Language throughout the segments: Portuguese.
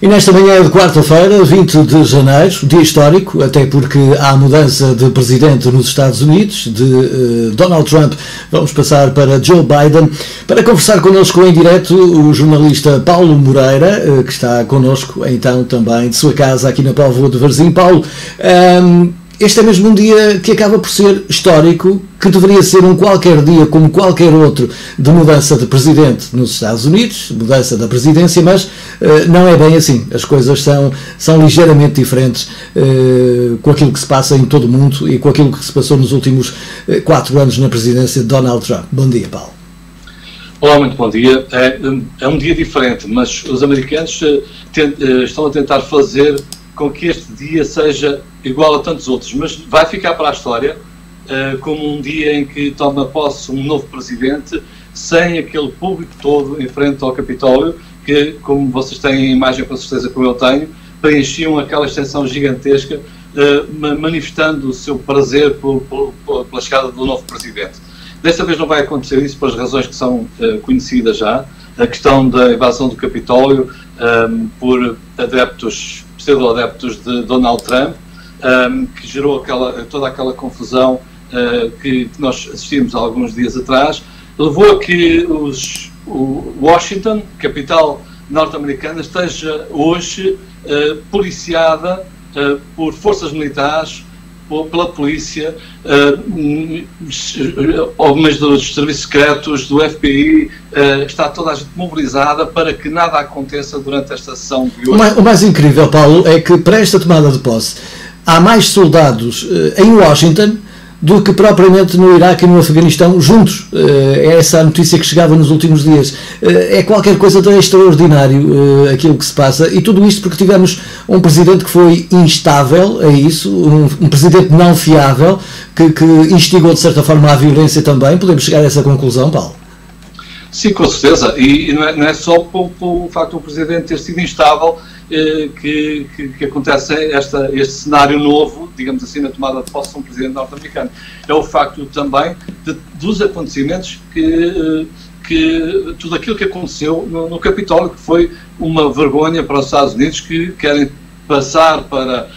E nesta manhã de quarta-feira, 20 de janeiro, dia histórico, até porque há mudança de presidente nos Estados Unidos, de Donald Trump, vamos passar para Joe Biden. Para conversar connosco em direto, o jornalista Paulo Moreira, que está connosco, então, também de sua casa, aqui na Póvoa de Varzim. Paulo, este é mesmo um dia que acaba por ser histórico, que deveria ser um qualquer dia como qualquer outro de mudança de presidente nos Estados Unidos, mudança da presidência, mas não é bem assim. As coisas são ligeiramente diferentes com aquilo que se passa em todo o mundo e com aquilo que se passou nos últimos 4 anos na presidência de Donald Trump. Bom dia, Paulo. Olá, muito bom dia. É um dia diferente, mas os americanos estão a tentar fazer com que este dia seja igual a tantos outros, mas vai ficar para a história como um dia em que toma posse um novo presidente, sem aquele público todo em frente ao Capitólio, que, como vocês têm a imagem com certeza como eu tenho, preenchiam aquela extensão gigantesca, manifestando o seu prazer pela chegada do novo presidente. Desta vez não vai acontecer isso por razões que são conhecidas já, a questão da invasão do Capitólio por pseudo-adeptos de Donald Trump, que gerou toda aquela confusão que nós assistimos há alguns dias atrás, levou a que Washington, capital norte-americana, esteja hoje policiada por forças militares, pela polícia, homens dos serviços secretos, do FBI, está toda a gente mobilizada para que nada aconteça durante esta sessão de hoje. O mais incrível, Paulo, é que para esta tomada de posse há mais soldados em Washington do que propriamente no Iraque e no Afeganistão juntos. É essa a notícia que chegava nos últimos dias. É qualquer coisa de extraordinário aquilo que se passa, e tudo isto porque tivemos um presidente que foi instável a isso, um presidente não fiável, que instigou de certa forma a violência também. Podemos chegar a essa conclusão, Paulo? Sim, com certeza, e não é só pelo facto do presidente ter sido instável que acontece este cenário novo, digamos assim, na tomada de posse de um presidente norte-americano. É o facto também dos acontecimentos que tudo aquilo que aconteceu no Capitólio, que foi uma vergonha para os Estados Unidos, que querem passar para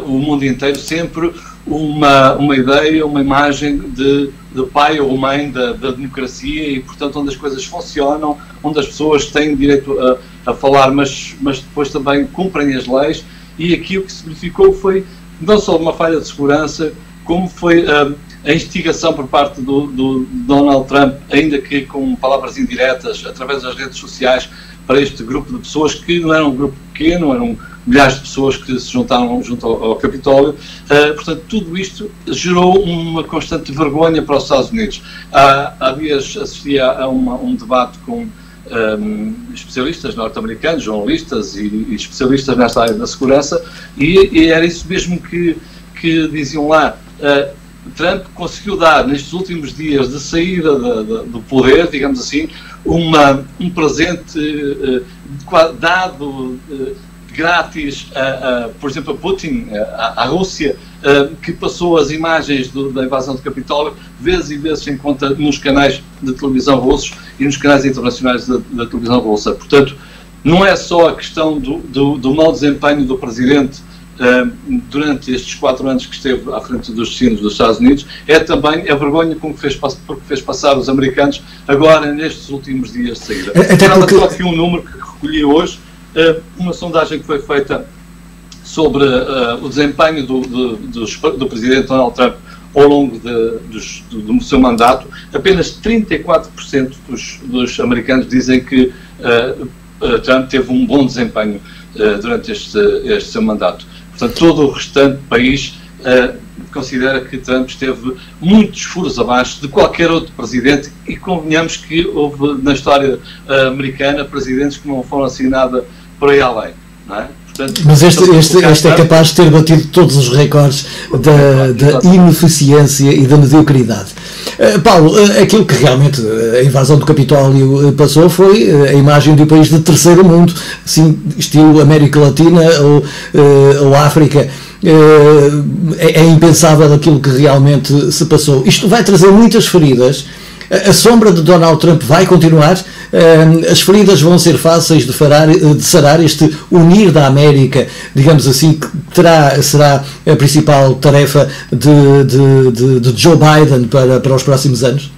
o mundo inteiro sempre uma ideia, uma imagem de pai ou mãe da democracia, e portanto onde as coisas funcionam, onde as pessoas têm direito a falar, mas depois também cumprem as leis. E aqui o que se verificou foi não só uma falha de segurança, como foi a instigação por parte do Donald Trump, ainda que com palavras indiretas, através das redes sociais, para este grupo de pessoas, que não era um grupo pequeno, eram milhares de pessoas que se juntaram junto ao Capitólio. Portanto, tudo isto gerou uma constante vergonha para os Estados Unidos. Há dias assistia a um debate com especialistas norte-americanos, jornalistas e especialistas nesta área da segurança, e era isso mesmo que diziam lá. Trump conseguiu dar, nestes últimos dias de saída do poder, digamos assim, um presente dado grátis, por exemplo, a Putin, à Rússia, que passou as imagens da invasão do Capitólio vezes e vezes em conta nos canais de televisão russos e nos canais internacionais da televisão russa. Portanto, não é só a questão do mau desempenho do presidente durante estes 4 anos que esteve à frente dos destinos dos Estados Unidos, é também a vergonha com que fez passar os americanos agora nestes últimos dias de saída. Só aqui um número que recolhi hoje, uma sondagem que foi feita sobre o desempenho do presidente Donald Trump ao longo do seu mandato. Apenas 34% dos americanos dizem que Trump teve um bom desempenho durante este seu mandato. Portanto, todo o restante país considera que Trump esteve muitos furos abaixo de qualquer outro presidente, e convenhamos que houve na história americana presidentes que não foram assim nada por aí além, não é? Portanto, mas este é capaz de ter batido todos os recordes da ineficiência e da mediocridade. Paulo, aquilo que realmente a invasão do Capitólio passou foi a imagem de um país de terceiro mundo, assim, estilo América Latina ou África. É impensável aquilo que realmente se passou. Isto vai trazer muitas feridas A sombra de Donald Trump vai continuar, as feridas vão ser fáceis de sarar, este unir da América, digamos assim, que será a principal tarefa de Joe Biden para os próximos anos?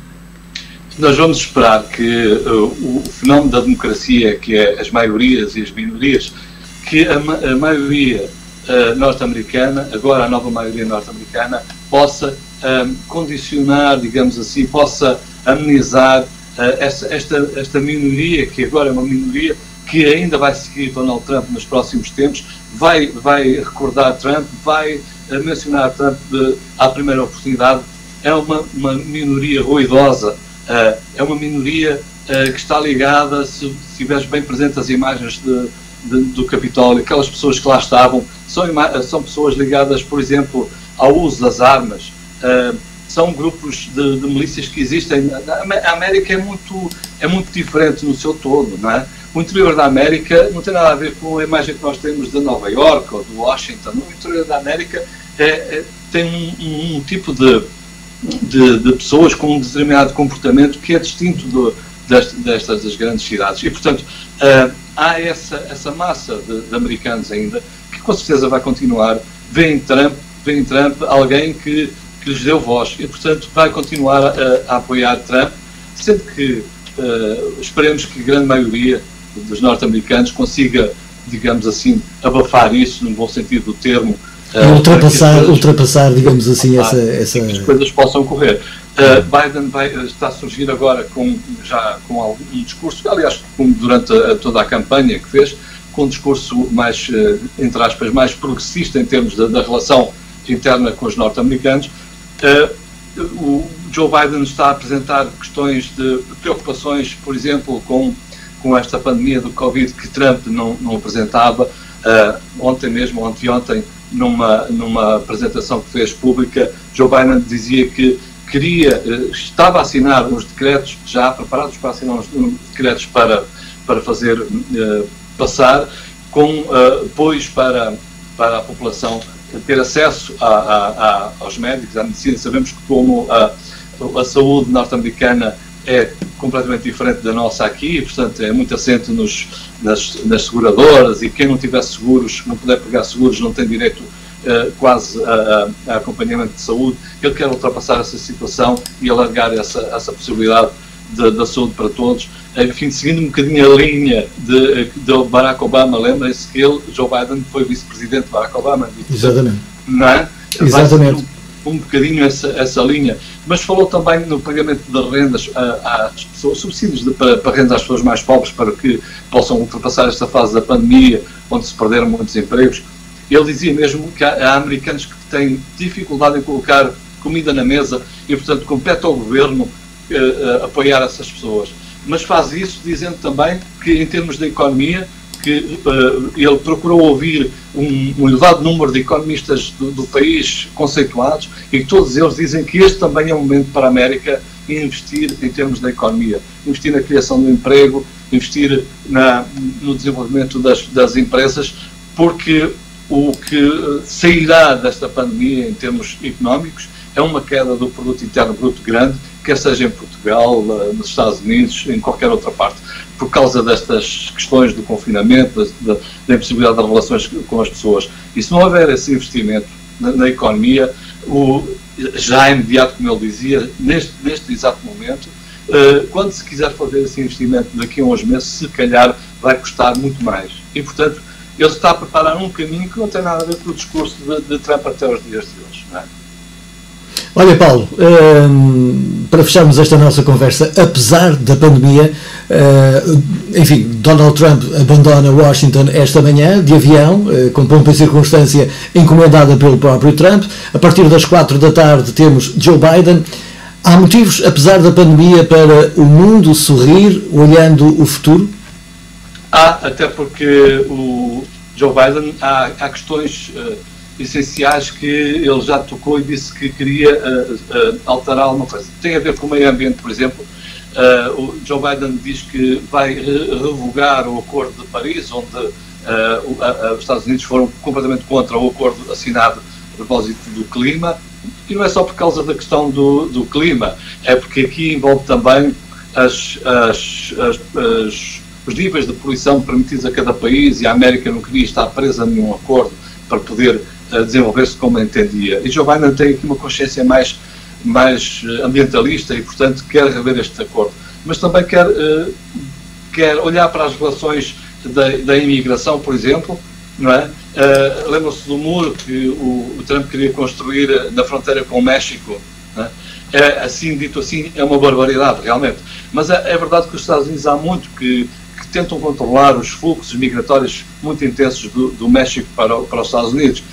Nós vamos esperar que o fenómeno da democracia, que é as maiorias e as minorias, que a maioria norte-americana, agora a nova maioria norte-americana, possa condicionar, digamos assim, possa amenizar esta minoria, que agora é uma minoria, que ainda vai seguir Donald Trump nos próximos tempos, vai recordar Trump, vai mencionar Trump à primeira oportunidade. É uma minoria ruidosa, é uma minoria que está ligada, se estiveres bem presente as imagens do Capitólio, aquelas pessoas que lá estavam, são pessoas ligadas, por exemplo, ao uso das armas, são grupos de milícias que existem. A América é muito diferente no seu todo, não é? O interior da América não tem nada a ver com a imagem que nós temos de Nova Iorque ou de Washington. O interior da América tem um tipo de pessoas com um determinado comportamento que é distinto das grandes cidades. E, portanto, há essa massa de americanos ainda que com certeza vai continuar, vê em Trump alguém que lhes deu voz e, portanto, vai continuar a apoiar Trump, sendo que esperemos que a grande maioria dos norte-americanos consiga, digamos assim, abafar isso, no bom sentido do termo, ultrapassar, digamos assim, essa... que as coisas possam correr. Biden está a surgir agora já com algum discurso, aliás, durante toda a campanha que fez, com um discurso mais, entre aspas, mais progressista em termos da relação interna com os norte-americanos. O Joe Biden está a apresentar questões de preocupações, por exemplo, com esta pandemia do Covid que Trump não apresentava. Anteontem, numa apresentação que fez pública, Joe Biden dizia que estava a assinar uns decretos, já preparados para assinar uns decretos para fazer passar com apoios para a população ter acesso aos médicos, à medicina. Sabemos que como a saúde norte-americana é completamente diferente da nossa aqui, e, portanto, é muito assente nas seguradoras, e quem não tiver seguros, não puder pegar seguros, não tem direito quase a acompanhamento de saúde. Ele quer ultrapassar essa situação e alargar essa possibilidade da saúde para todos. Enfim, seguindo um bocadinho a linha de Barack Obama, lembrem-se que Joe Biden, foi vice-presidente de Barack Obama. Exatamente. Não é? Exatamente. Um bocadinho essa linha, mas falou também no pagamento de rendas às pessoas, subsídios para rendas às pessoas mais pobres, para que possam ultrapassar esta fase da pandemia, onde se perderam muitos empregos. Ele dizia mesmo que há americanos que têm dificuldade em colocar comida na mesa e, portanto, compete ao governo apoiar essas pessoas. Mas faz isso dizendo também que, em termos da economia, que ele procurou ouvir um elevado número de economistas do país conceituados, e que todos eles dizem que este também é um momento para a América investir em termos da economia, investir na criação do emprego, investir no desenvolvimento das empresas, porque o que sairá desta pandemia em termos económicos é uma queda do produto interno bruto grande, quer seja em Portugal, nos Estados Unidos, em qualquer outra parte, por causa destas questões do confinamento, da impossibilidade de relações com as pessoas. E se não houver esse investimento na economia, já imediato, como ele dizia, neste exato momento, quando se quiser fazer esse investimento daqui a uns meses, se calhar vai custar muito mais. E, portanto, ele está a preparar um caminho que não tem nada a ver com o discurso de Trump até os dias de hoje, não é? Olha, Paulo, para fecharmos esta nossa conversa, apesar da pandemia, enfim, Donald Trump abandona Washington esta manhã de avião, com pompa e circunstância encomendada pelo próprio Trump. A partir das 4 da tarde temos Joe Biden. Há motivos, apesar da pandemia, para o mundo sorrir olhando o futuro? Até porque o Joe Biden, há questões essenciais que ele já tocou e disse que queria alterar alguma coisa. Tem a ver com o meio ambiente, por exemplo. O Joe Biden diz que vai revogar o Acordo de Paris, onde os Estados Unidos foram completamente contra o acordo assinado a propósito do clima, E não é só por causa da questão do clima, é porque aqui envolve também os níveis de poluição permitidos a cada país, e a América não queria estar presa a nenhum acordo para poder desenvolver-se como entendia. E Joe Biden tem aqui uma consciência mais ambientalista e, portanto, quer rever este acordo. Mas também quer olhar para as relações da imigração, por exemplo, não é? Lembram-se do muro que o Trump queria construir na fronteira com o México, não é? Assim, dito assim, é uma barbaridade, realmente. Mas é verdade que os Estados Unidos há muito que tentam controlar os fluxos migratórios muito intensos do México para os Estados Unidos.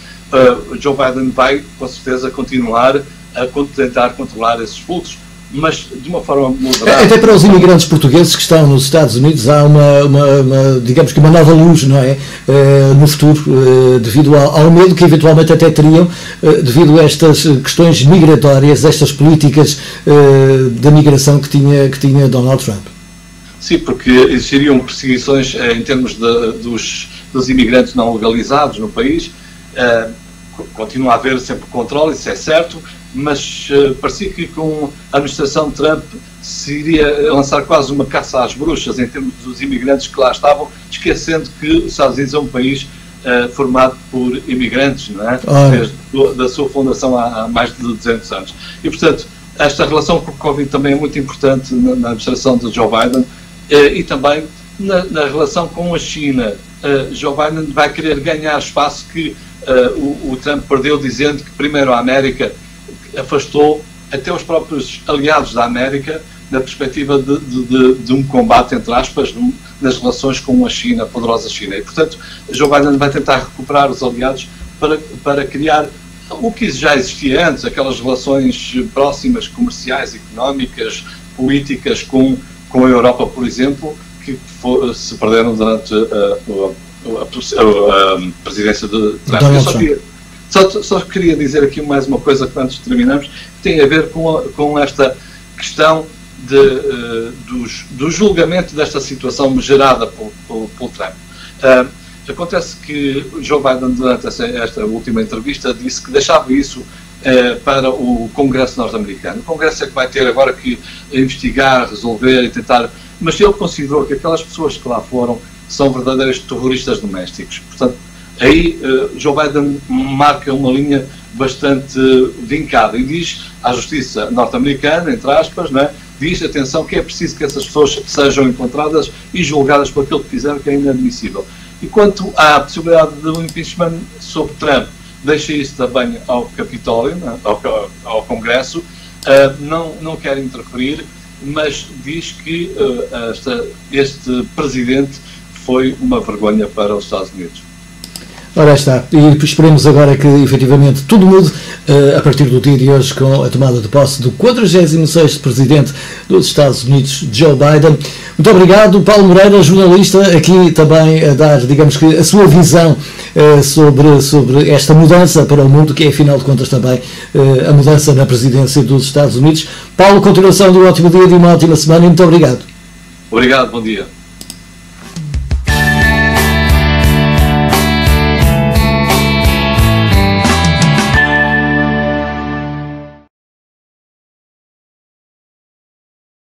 Joe Biden vai, com certeza, continuar a tentar controlar esses fluxos, mas de uma forma moderada. Até para os imigrantes portugueses que estão nos Estados Unidos há digamos que uma nova luz, não é? No futuro, devido ao medo que eventualmente até teriam devido a estas questões migratórias, estas políticas da migração que tinha Donald Trump. Sim, porque existiriam perseguições em termos dos imigrantes não legalizados no país. Continua a haver sempre controle, isso é certo, mas parecia que com a administração Trump se iria lançar quase uma caça às bruxas em termos dos imigrantes que lá estavam, esquecendo que os Estados Unidos é um país formado por imigrantes, não é? Desde da sua fundação há mais de 200 anos. E, portanto, esta relação com o Covid também é muito importante na administração de Joe Biden e também na relação com a China. Joe Biden vai querer ganhar espaço que o Trump perdeu, dizendo que primeiro a América afastou até os próprios aliados da América na perspectiva de um combate, entre aspas, nas relações com a China, a poderosa China. E, portanto, Joe Biden vai tentar recuperar os aliados para criar o que já existia antes, aquelas relações próximas, comerciais, económicas, políticas com a Europa, por exemplo, que se perderam durante a presidência de Trump. Só queria dizer aqui mais uma coisa antes de terminarmos, que tem a ver com esta questão do julgamento desta situação gerada por Trump. Acontece que Joe Biden, durante esta última entrevista, disse que deixava isso para o Congresso norte-americano. O Congresso é que vai ter agora que investigar, resolver e tentar... Mas ele considerou que aquelas pessoas que lá foram são verdadeiros terroristas domésticos. Portanto, aí Joe Biden marca uma linha bastante vincada e diz à justiça norte-americana, entre aspas, não é? Diz, atenção, que é preciso que essas pessoas sejam encontradas e julgadas por aquilo que fizeram, que é inadmissível. E quanto à possibilidade de um impeachment sobre Trump, deixa isso também ao Capitólio, ao Congresso, não quer interferir, mas diz que este presidente foi uma vergonha para os Estados Unidos. Ora está, e esperemos agora que efetivamente tudo mude a partir do dia de hoje com a tomada de posse do 46º Presidente dos Estados Unidos, Joe Biden. Muito obrigado, Paulo Moreira, jornalista, aqui também a dar, digamos que, a sua visão sobre esta mudança para o mundo, que é, afinal de contas, também a mudança na presidência dos Estados Unidos. Paulo, continuação de um ótimo dia, de uma ótima semana e muito obrigado. Obrigado, bom dia.